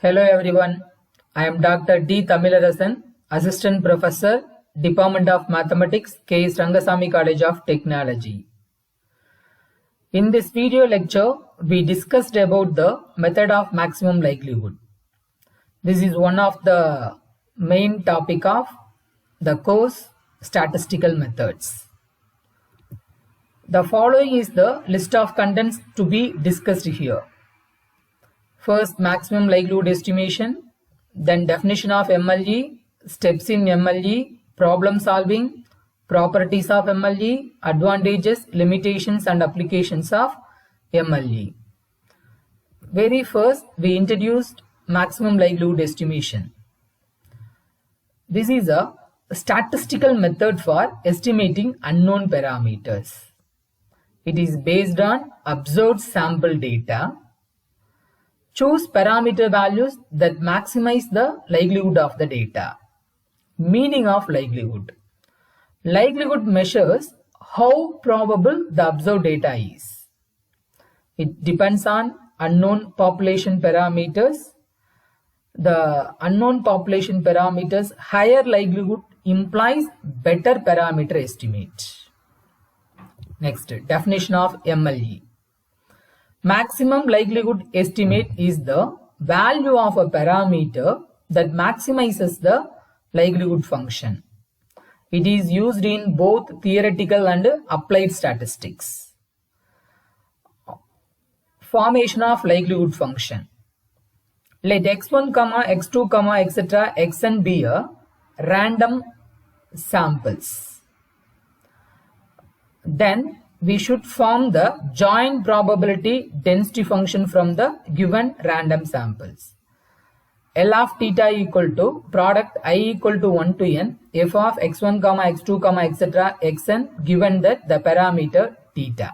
Hello everyone, I am Dr. D. Tamilarasan, Assistant Professor, Department of Mathematics, K.S.Rangasamy College of Technology. In this video lecture, we discussed about the method of maximum likelihood. This is one of the main topic of the course Statistical Methods. The following is the list of contents to be discussed here. First, maximum likelihood estimation, then definition of MLE, steps in MLE, problem solving, properties of MLE, advantages, limitations and applications of MLE. Very first, we introduced maximum likelihood estimation. This is a statistical method for estimating unknown parameters. It is based on observed sample data. Choose parameter values that maximize the likelihood of the data. Meaning of likelihood. Likelihood measures how probable the observed data is. It depends on unknown population parameters. The unknown population parameters higher likelihood implies better parameter estimate. Next, definition of MLE. Maximum likelihood estimate is the value of a parameter that maximizes the likelihood function. It is used in both theoretical and applied statistics. Formation of likelihood function. Let x1, x2, etc. xn be a random samples. Then we should form the joint probability density function from the given random samples. L of theta equal to product I equal to 1 to n f of x1, x2, etc. xn given that the parameter theta.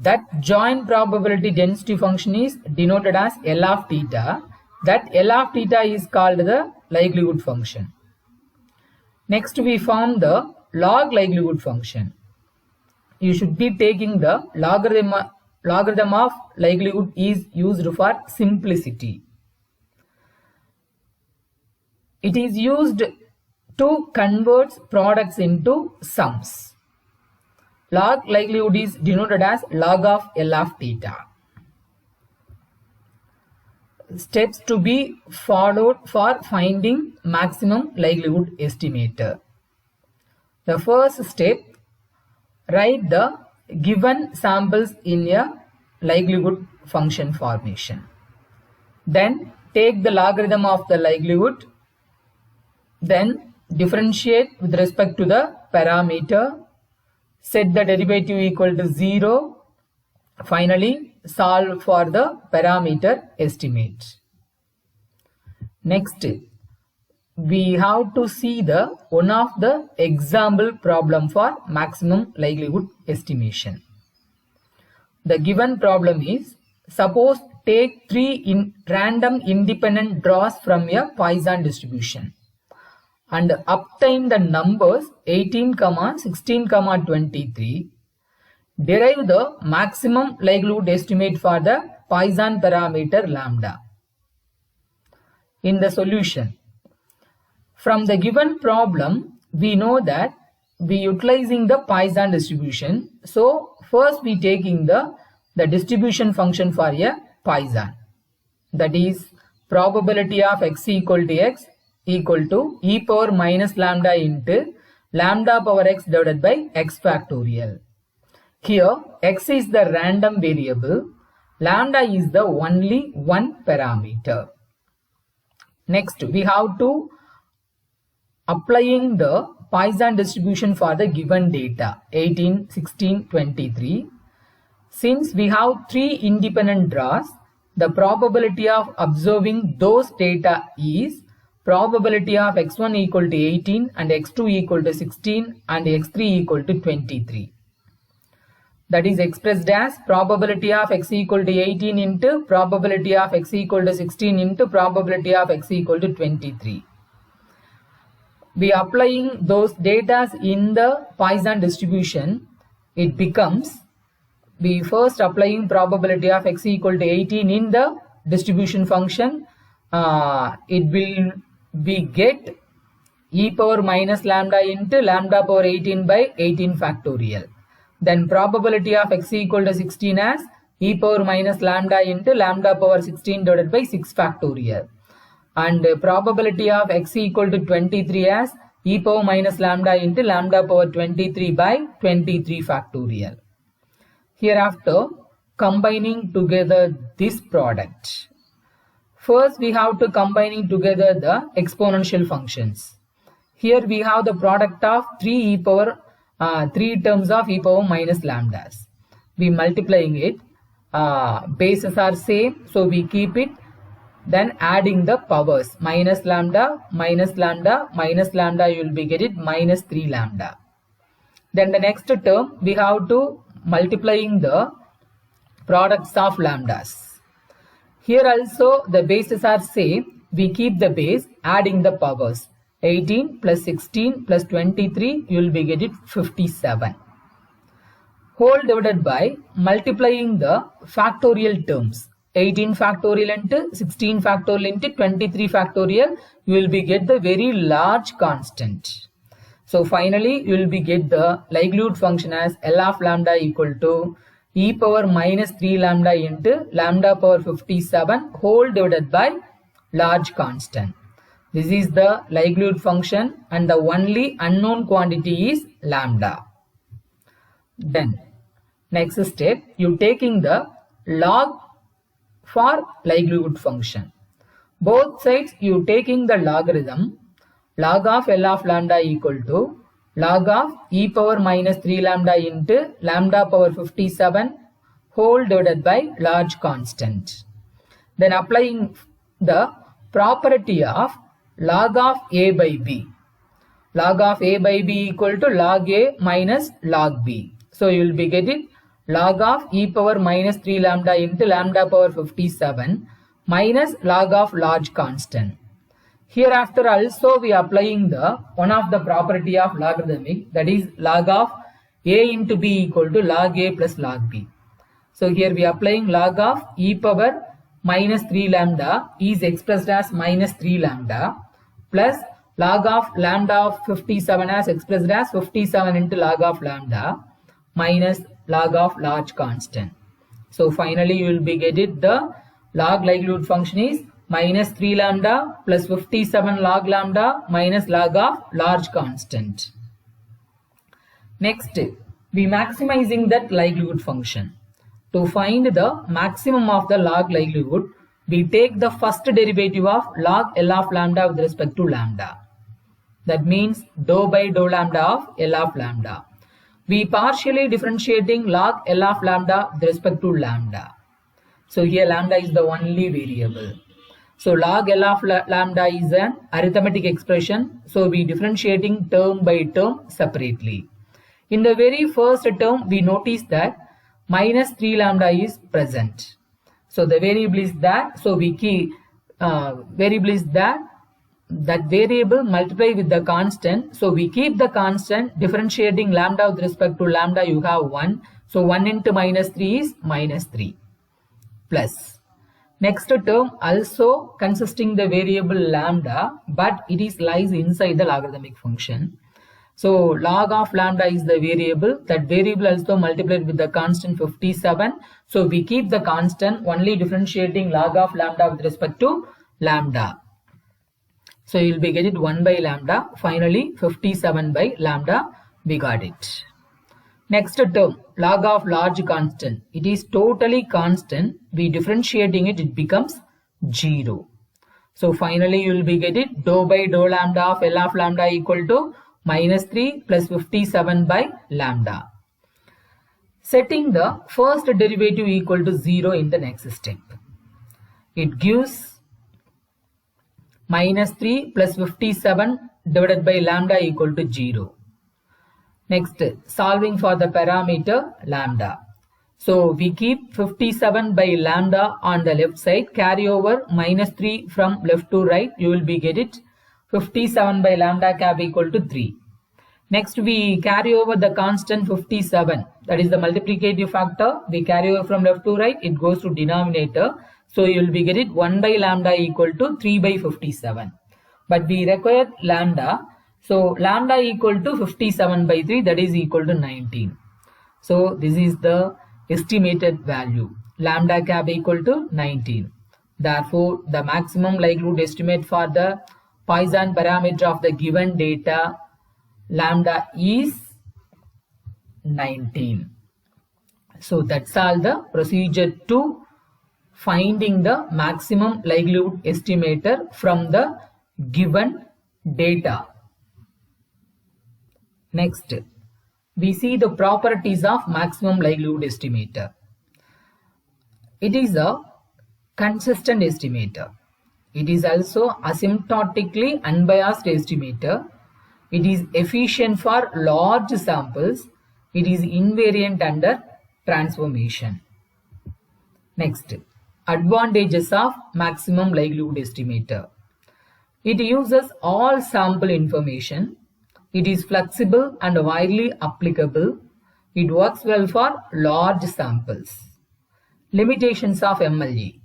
That joint probability density function is denoted as L of theta. That L of theta is called the likelihood function. Next we form the log likelihood function. You should be taking the logarithm of likelihood is used for simplicity. It is used to convert products into sums. Log likelihood is denoted as log of L of theta. Steps to be followed for finding maximum likelihood estimator. The first step, write the given samples in a likelihood function formation. Then take the logarithm of the likelihood. Then differentiate with respect to the parameter. Set the derivative equal to 0. Finally, solve for the parameter estimate. Next, we have to see the one of the example problem for maximum likelihood estimation. The given problem is, suppose take 3 random independent draws from a Poisson distribution and obtain the numbers 18, 16, 23. Derive the maximum likelihood estimate for the Poisson parameter lambda. In the solution, from the given problem, we know that we utilizing the Poisson distribution. So first we taking the distribution function for a Poisson. That is probability of x equal to x equal to e power minus lambda into lambda power x divided by x factorial. Here x is the random variable, lambda is the only one parameter. Next we have to applying the Poisson distribution for the given data 18, 16, 23. Since we have 3 independent draws, the probability of observing those data is probability of x1 equal to 18 and x2 equal to 16 and x3 equal to 23. That is expressed as probability of x equal to 18 into probability of x equal to 16 into probability of x equal to 23. We applying those data in the Poisson distribution, it becomes, we first applying probability of x equal to 18 in the distribution function, it will be get e power minus lambda into lambda power 18 by 18 factorial. Then probability of x equal to 16 as e power minus lambda into lambda power 16 divided by 6 factorial. And probability of x equal to 23 as e power minus lambda into lambda power 23 by 23 factorial. Hereafter, combining together this product. First, we have to combining together the exponential functions. Here we have the product of 3 terms of e power minus lambdas. We multiplying it. Bases are same, so we keep it. Then adding the powers, minus lambda, minus lambda, minus lambda, you will be get it minus 3 lambda. Then the next term, we have to multiplying the products of lambdas. Here also the bases are same, we keep the base, adding the powers. 18 plus 16 plus 23, you will be get it 57. Whole divided by multiplying the factorial terms. 18 factorial into 16 factorial into 23 factorial, you will be get the very large constant. So finally, you will be get the likelihood function as L of lambda equal to e power minus 3 lambda into lambda power 57 whole divided by large constant. This is the likelihood function and the only unknown quantity is lambda. Then next step, you taking the log for likelihood function. Both sides you taking the logarithm, log of L of lambda equal to log of e power minus 3 lambda into lambda power 57 whole divided by large constant. Then applying the property of log of a by b. Log of a by b equal to log a minus log b. So you will be getting log of e power minus 3 lambda into lambda power 57 minus log of large constant. Hereafter also we are applying the one of the property of logarithmic, that is log of a into b equal to log a plus log b. So here we are applying log of e power minus 3 lambda is expressed as minus 3 lambda plus log of lambda of 57 as expressed as 57 into log of lambda minus log of large constant. So finally you will be getting the log likelihood function is minus 3 lambda plus 57 log lambda minus log of large constant. Next, we maximizing that likelihood function. To find the maximum of the log likelihood, we take the first derivative of log L of lambda with respect to lambda. That means dou by dou lambda of L of lambda. We partially differentiating log L of lambda with respect to lambda. So here lambda is the only variable. So log L of lambda is an arithmetic expression. So we differentiating term by term separately. In the very first term, we notice that minus 3 lambda is present. So the variable is that. So we keep variable is that variable multiply with the constant. So we keep the constant, differentiating lambda with respect to lambda, you have 1. So 1 into minus 3 is minus 3 plus. Next term also consisting the variable lambda, but it is lies inside the logarithmic function. So log of lambda is the variable. That variable also multiplied with the constant 57. So we keep the constant, only differentiating log of lambda with respect to lambda. So you will be getting 1 by lambda. Finally 57 by lambda we got it. Next term, log of large constant. It is totally constant. We differentiating it, it becomes 0. So finally you will be getting dou by dou lambda of L of lambda equal to minus 3 plus 57 by lambda. Setting the first derivative equal to 0 in the next step. It gives minus 3 plus 57 divided by lambda equal to 0. Next, solving for the parameter lambda. So we keep 57 by lambda on the left side, carry over minus 3 from left to right, you will be get it 57 by lambda cap equal to 3. Next we carry over the constant 57, that is the multiplicative factor, we carry over from left to right, it goes to denominator. So you will be get it 1 by lambda equal to 3 by 57. But we require lambda. So lambda equal to 57 by 3, that is equal to 19. So this is the estimated value. Lambda cap equal to 19. Therefore, the maximum likelihood estimate for the Poisson parameter of the given data lambda is 19. So that's all the procedure to finding the maximum likelihood estimator from the given data. Next, we see the properties of maximum likelihood estimator. It is a consistent estimator. It is also asymptotically unbiased estimator. It is efficient for large samples. It is invariant under transformation. Next, advantages of maximum likelihood estimator. It uses all sample information. It is flexible and widely applicable. It works well for large samples. Limitations of MLE.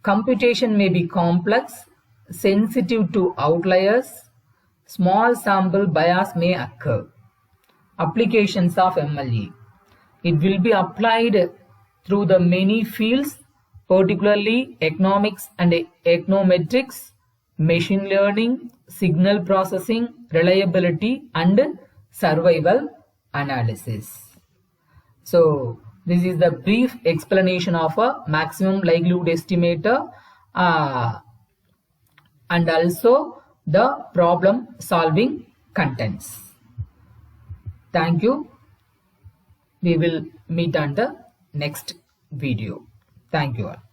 Computation may be complex, sensitive to outliers. Small sample bias may occur. Applications of MLE. It will be applied through the many fields, particularly economics and econometrics, machine learning, signal processing, reliability, and survival analysis. So this is the brief explanation of a maximum likelihood estimator and also the problem solving contents. Thank you. We will meet on the next video. Thank you all.